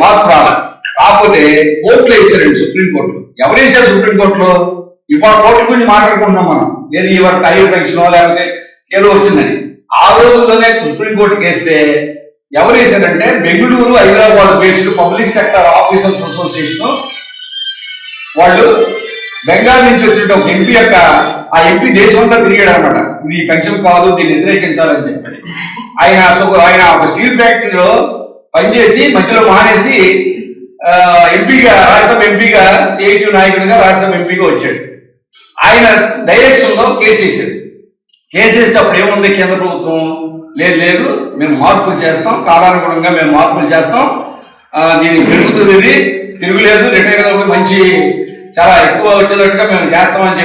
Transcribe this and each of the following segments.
మార్పు కాకపోతే కోర్టులో వేసారండి, సుప్రీంకోర్టు. ఎవరు వేసారు సుప్రీంకోర్టులో? ఇవాళ కోర్టు గురించి మాట్లాడుకుంటున్నాం మనం, లేదు ఇవాళ టైర్ పెన్షన్ లేకపోతే ఏదో వచ్చిందని. ఆ రోజుల్లోనే సుప్రీంకోర్టుకి వేస్తే ఎవరు వేశారంటే Bengaluru Hyderabad based public sector officers association వాళ్ళు బెంగాల్ నుంచి వచ్చిన ఒక ఎంపీ ఆ ఎంపీ దేశం అంతా తిరిగాడు అనమాట. ఇది పెన్షన్ కాదు, దీన్ని వ్యతిరేకించాలని చెప్పి. ఆయన ఒక స్టీల్ ఫ్యాక్టరీలో పనిచేసి మధ్యలో మానేసి ఎంపీగా, రాజ్యసభ ఎంపీగా, సిఐటి నాయకుడిగా రాజ్యసభ ఎంపీగా వచ్చాడు. ఆయన డైరెక్షన్ లో కేసు వేసాడు. కేసు వేస్తే అప్పుడు ఏముంది కేంద్ర ప్రభుత్వం, లేదు మేము మార్పులు చేస్తాం, కాలానుగుణంగా మేము మార్పులు చేస్తాం, దీనికి పెరుగుతుంది, ఇది తిరుగులేదు, రిటైర్ అయినప్పుడు మంచి చాలా ఎక్కువ వచ్చేటట్టుగా మేము చేస్తామని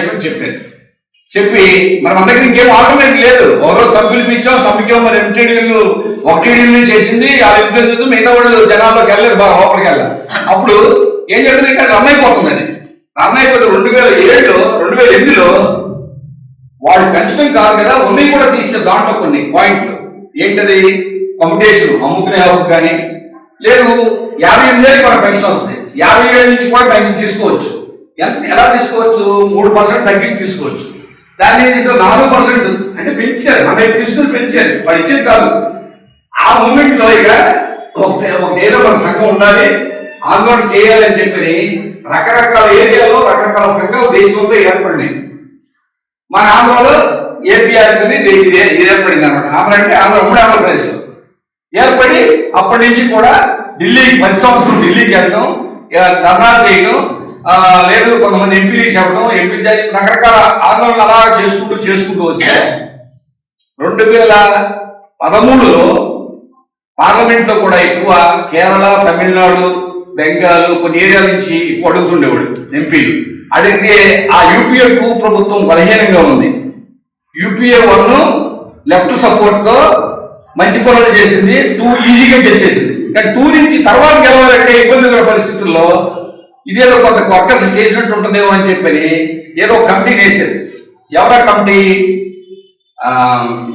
చెప్పి మరి మన దగ్గర ఇంకేం ఆల్టర్నేటివ్ లేదు. ఒకరోజు సభ్యులు పిలిచాం, సభ్యుకి మరి ఎంటీడీలు ఒకటి చేసింది, ఆ ఎంపీ మిగతా వాళ్ళు జనాల్లోకి వెళ్ళలేదు, బాగా లోపలికి వెళ్ళాలి. అప్పుడు ఏం జరిగింది, ఇక్కడ రన్ అయిపోతుంది. అది రన్ అయిపోతే 2008లో వాళ్ళు పెన్షన్ కాదు కదా, ఉన్నాయి కూడా తీస్తే దాంట్లో కొన్ని పాయింట్లు ఏంటది, కాంపిటీషన్ అమ్ముకునే హక్కు కానీ, లేదు 58 ఏళ్ళకి మన పెన్షన్ వస్తుంది, 50 ఏళ్ళ నుంచి కూడా పెన్షన్ తీసుకోవచ్చు. ఎలా తీసుకోవచ్చు? 3% తగ్గించి తీసుకోవచ్చు. దాన్ని ఏం చేసారు, 4% అంటే పెంచారు. మన తీసుకుని పెంచారు, వాడు ఇచ్చేది కాదు. ఆ మూమెంట్ లో ఇక ఏదో ఒక సంఘం ఉండాలి, ఆందోళన చేయాలని చెప్పి రకరకాల ఏరియాలో రకరకాల సంఘాలు దేశంతో ఏర్పడినాయి. మన ఆంధ్రలో ఏపీఆర్పి ఇది ఏర్పడింది అనమాట. ఆంధ్ర అంటే ఉమ్మడి ఆంధ్రప్రదేశ్ ఏర్పడి అప్పటి నుంచి కూడా ఢిల్లీకి 10 సంవత్సరం ఢిల్లీకి వెళ్ళడం, ధర్నాలు చేయడం, లేదు కొంతమంది ఎంపీలు చెప్పడం, ఎంపీ రకరకాల ఆందోళనలు అలా చేసుకుంటూ వస్తే 2013లో పార్లమెంట్ లో కూడా ఎక్కువ కేరళ, తమిళనాడు, బెంగాల్ కొన్ని ఏరియాల నుంచి ఎక్కువ అడుగుతుండేవాడు ఎంపీలు. అడిగితే ఆ యూపీఏ 2 ప్రభుత్వం బలహీనంగా ఉంది. యూపీఏ 1 లెఫ్ట్ సపోర్ట్ తో మంచి పనులు చేసింది, 2 ఈజీగా తెచ్చేసింది. కానీ 2 నుంచి తర్వాత గెలవాలంటే ఇబ్బందికర పరిస్థితుల్లో ఇదేదో కొంత వర్కర్స్ చేసినట్టు ఉంటుందేమో అని చెప్పి ఏదో కమిటీ వేసేది. ఎవరా కమిటీ?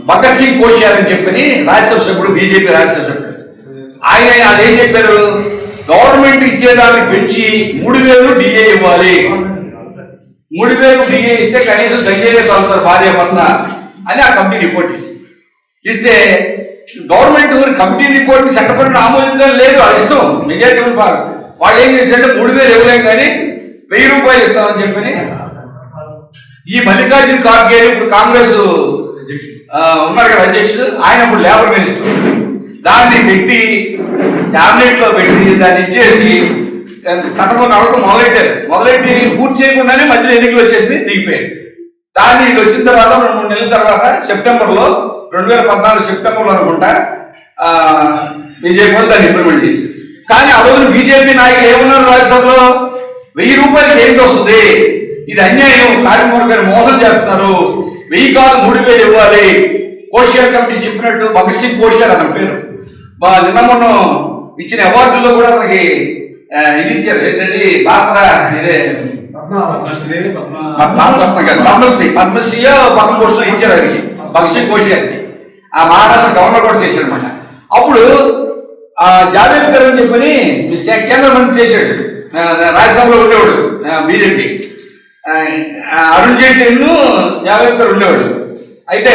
భగత్ సింగ్ కోశ్యారి అని చెప్పి రాజ్యసభ సభ్యుడు, బీజేపీ రాజ్యసభ సభ్యుడు. ఆయన అదేం చెప్పారు, గవర్నమెంట్ ఇచ్చేదాన్ని పెంచి 3000 డిఏ ఇవ్వాలి, 3000 డిఏ ఇస్తే కనీసం దగ్గరే కలుగుతారు భార్య భర్త అని ఆ కమిటీ రిపోర్ట్ ఇస్తే, గవర్నమెంట్ కమిటీ రిపోర్ట్ చట్టపరమైన ఆమోదించాలి లేదు, అది ఇష్టం మెజారిటీ వాళ్ళు ఏం చేశారంటే 3000 ఇవ్వలేం కానీ 1000 రూపాయలు ఇస్తామని చెప్పని ఈ మల్లికార్జున ఖార్గే ఇప్పుడు కాంగ్రెస్ ఉన్నారు కదా అధ్యక్షుడు, ఆయన ఇప్పుడు లేబర్ మినిస్టర్, దాన్ని పెట్టి క్యాబినెట్ లో పెట్టి దాన్ని ఇచ్చేసి తనకు నడకం మొదలెట్టి పూర్తి చేయకుండానే మధ్యలో ఎన్నికలు వచ్చేసి దిగిపోయాయి. దాన్ని ఇది వచ్చిన తర్వాత 2-3 నెలల తర్వాత సెప్టెంబర్లో 2014 సెప్టెంబర్లో అనుకుంటా బీజేపీ దాన్ని ఇంప్లిమెంట్ చేసి, కానీ ఆ రోజు బీజేపీ నాయకులు ఏమన్నారు రాజ్యసభలో, 1000 రూపాయలకి ఏంటి వస్తుంది, ఇది అన్యాయం, కార్మికులు మోసం చేస్తున్నారు, 1000 కాదు 3000 ఇవ్వాలి. కోశ్యారి కమిటీ చెప్పినట్టు భగత్ సింగ్ కోశ్యారి అన్న పేరు నిన్న మొన్న ఇచ్చిన అవార్డుల్లో కూడా మనకి ఇది ఇచ్చారు, ఏంటంటే పద్మశ్రీ పద్మభూషణ్ ఇచ్చారు ఆయనకి, భగత్ సింగ్ కోశ్యారికి. ఆ మహారాష్ట్ర గవర్నర్ కూడా చేశాడు అనమాట. అప్పుడు జావేద్కర్ అని చెప్పని కేంద్ర మంత్రి చేశాడు, రాజ్యసభలో ఉండేవాడు బీజేపీ. అరుణ్ జైట్లీను జావేద్కర్ ఉండేవాడు. అయితే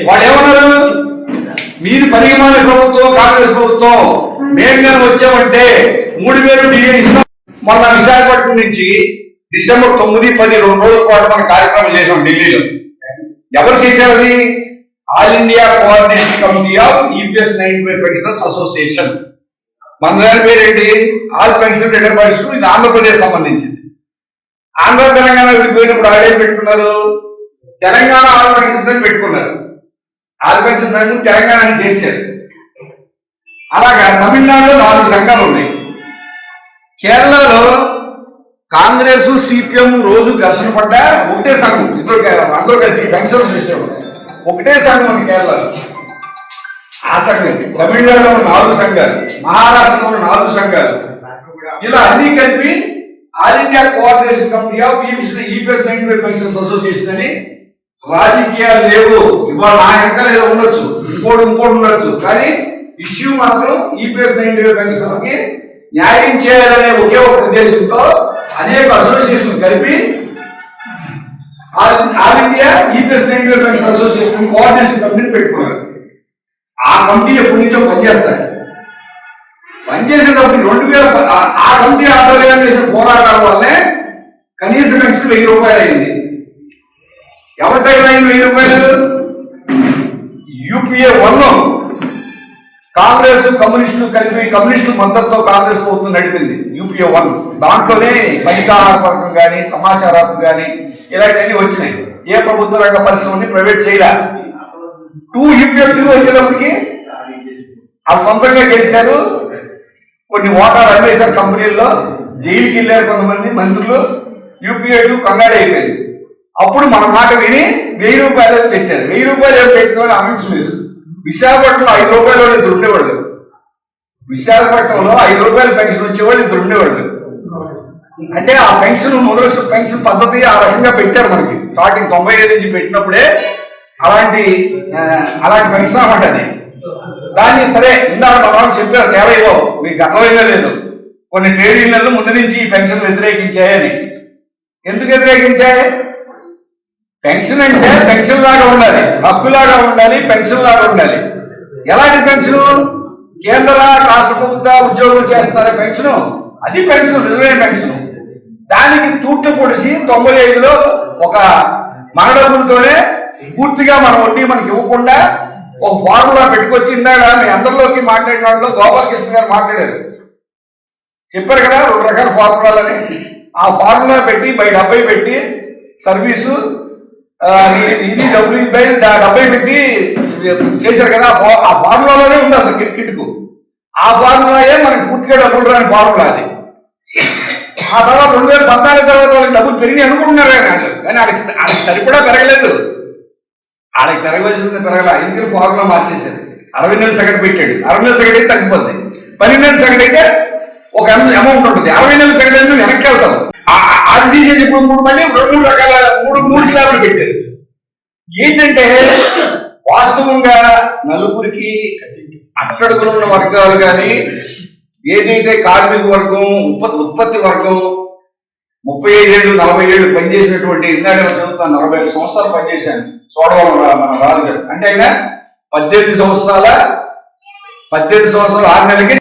వాళ్ళు ఏమన్నారు, మీది పరిమాణ ప్రభుత్వం, కాంగ్రెస్ ప్రభుత్వం, మేము కానీ వచ్చామంటే 3000 డిఏ ఇస్తాం. మొన్న విశాఖపట్నం నుంచి డిసెంబర్ 9, 10 2 రోజుల పాటు మన కార్యక్రమం చేసాం ఢిల్లీలో. ఎవరు చేశారు అది? All India coordination committee of EPS 95 pensioners association. మన దాని పేరు ఏంటి? All pension retirements. ఇది ఆంధ్రప్రదేశ్ సంబంధించింది. ఆంధ్ర తెలంగాణ విడిపోయినప్పుడు ఆడే పెట్టుకున్నారు, తెలంగాణ ఆల్ పెన్షన్ పెట్టుకున్నారు. ఆల్ పెన్షన్ తెలంగాణని చేర్చారు. అలాగా తమిళనాడులో 4 సంఘాలు ఉన్నాయి. కేరళలో కాంగ్రెస్, సిపిఎం రోజు ఘర్షణ పడ్డా ఒకటే సంఘం, అందరూ కలిసి పెన్షన్స్ విషయం ఒకటే సంఘం ఉంది కేరళలో. ఆ సంఘం తమిళనాడులో 4 సంఘాలు, మహారాష్ట్రలో 4 సంఘాలు, ఇలా అన్ని కలిపి all India coordination committee of EPS 95 pensioners association అని. రాజకీయాలు లేవు ఇవాళ, నా వెనకాల ఏదో ఉండొచ్చు, ఇంకోటి ఉండొచ్చు, కానీ ఇష్యూ మాత్రం ఈపీఎస్ 90 పెన్షన్లకి న్యాయం చేయాలనే ఒకే ఒక ఉద్దేశంతో అనేక అసోసియేషన్ కలిపి all India EPS 90 pension association coordination కమిటీని పెట్టుకున్నారు. ఆ కమిటీ ఎప్పటి నుంచో పనిచేస్తారు. పనిచేసేటప్పుడు 2000 ఆ కమిటీ ఆధ్వర్యంలో చేసిన పోరాటాల వల్లే కనీస పెన్షన్ 1000 రూపాయలు అయింది. ఎవరికైనా 1000 రూపాయలు? యూపీఏ 1 కాంగ్రెస్ కమ్యూనిస్టులు కలిపి కమ్యూనిస్టుల మద్దతుతో కాంగ్రెస్ ప్రభుత్వం నడిపింది. యూపీఏ 1 దాంట్లోనే పథకాహార పథకం కానీ సమాచార హక్కు కానీ ఇలాంటివన్నీ వచ్చినాయి. ఏ ప్రభుత్వ రంగ పరిశ్రమని ప్రైవేట్ చేయలే. యూపీఏ 2 వచ్చేటప్పటికి వాళ్ళు సొంతంగా గెలిచారు. కొన్ని ఓటాలు అమ్మేశారు కంపెనీల్లో, జైలుకి వెళ్ళారు కొంతమంది మంత్రులు. యూపీఏ 2 కంగారు అయిపోయింది. అప్పుడు మన మాట విని 1000 రూపాయలు పెట్టారు. 1000 రూపాయలు పెట్టిన వాళ్ళు అమించలేదు. విశాఖపట్నంలో 5 రూపాయల వాళ్ళు 2 ఉండేవాళ్ళు. విశాఖపట్నంలో 5 రూపాయల పెన్షన్ వచ్చేవాళ్ళు 2 ఉండేవాళ్ళు. అంటే ఆ పెన్షన్ మొదలు పెన్షన్ పద్ధతి ఆ రకంగా పెట్టారు మనకి. స్టార్టింగ్ 95 నుంచి పెట్టినప్పుడే అలాంటి పెన్షన్ అన్నమాట అది. దాన్ని సరే ఇందాక మనం చెప్పారు తేవయ్యో మీకు అర్థమైనా లేదు. కొన్ని ట్రేడ్ యూనియన్లు ముందు నుంచి ఈ పెన్షన్ వ్యతిరేకించాయని. ఎందుకు వ్యతిరేకించాయి? పెన్షన్ అంటే పెన్షన్ లాగా ఉండాలి, హక్కులాగా ఉండాలి, పెన్షన్ లాగా ఉండాలి. ఎలాంటి పెన్షన్? కేంద్ర రాష్ట్ర ప్రభుత్వ ఉద్యోగులు చేస్తున్నారు పెన్షన్, అది పెన్షన్, నిజమైన పెన్షన్. దానికి తూట్లు పొడిచి 95లో ఒక మన డబ్బులతోనే పూర్తిగా మన వడ్డీ మనకి ఇవ్వకుండా ఒక ఫార్ములా పెట్టుకొచ్చి ఇందాక మీ అందరిలోకి మాట్లాడిన వాళ్ళు గోపాలకృష్ణ గారు మాట్లాడారు, చెప్పారు కదా 2 రకాల ఫార్ములాలని. ఆ ఫార్ములా పెట్టి బై 70 పెట్టి సర్వీసు ఇది డబ్బులు బై 70 పెట్టి చేశారు కదా. ఆ ఫార్ములాలోనే ఉంది అసలు కిట్కు. ఆ ఫార్ములాయే మనకి పూర్తిగా డబ్బులు రాని ఫార్ములా అది. ఆ తర్వాత 2014 తర్వాత వాళ్ళకి డబ్బులు పెరిగి అనుకుంటున్నారు కానీ వాళ్ళకి సరిపడా పెరగలేదు. వాళ్ళకి పెరగవలసింది పెరగల. ఎందుకంటే ఫార్ములా మార్చేశారు. 60 నెలల సగటు పెట్టాడు. 60 నెలల సగటు అయితే తగ్గిపోతుంది. 12 నెలల సగటు అయితే ఒక అమౌంట్ ఉంటుంది. 60 నెలల సగటు అయితే వెనక్కి వెళ్తాం. అది తీసేసి ఇప్పుడు మళ్ళీ 2 రకాల 3 స్లాబ్లు పెట్టారు. ఏంటంటే వాస్తవంగా నలుగురికి అట్టడుగున ఉన్న వర్గాలు కానీ ఏదైతే కార్మిక వర్గం ఉత్పత్తి వర్గం 35 ఏళ్ళు 40 ఏళ్ళు పనిచేసినటువంటి ఇందాక 45 సంవత్సరాలు పనిచేశాను చూడవరం మన రాజు గారు. అంటే ఆయన 18 సంవత్సరాల 6 నెలలకి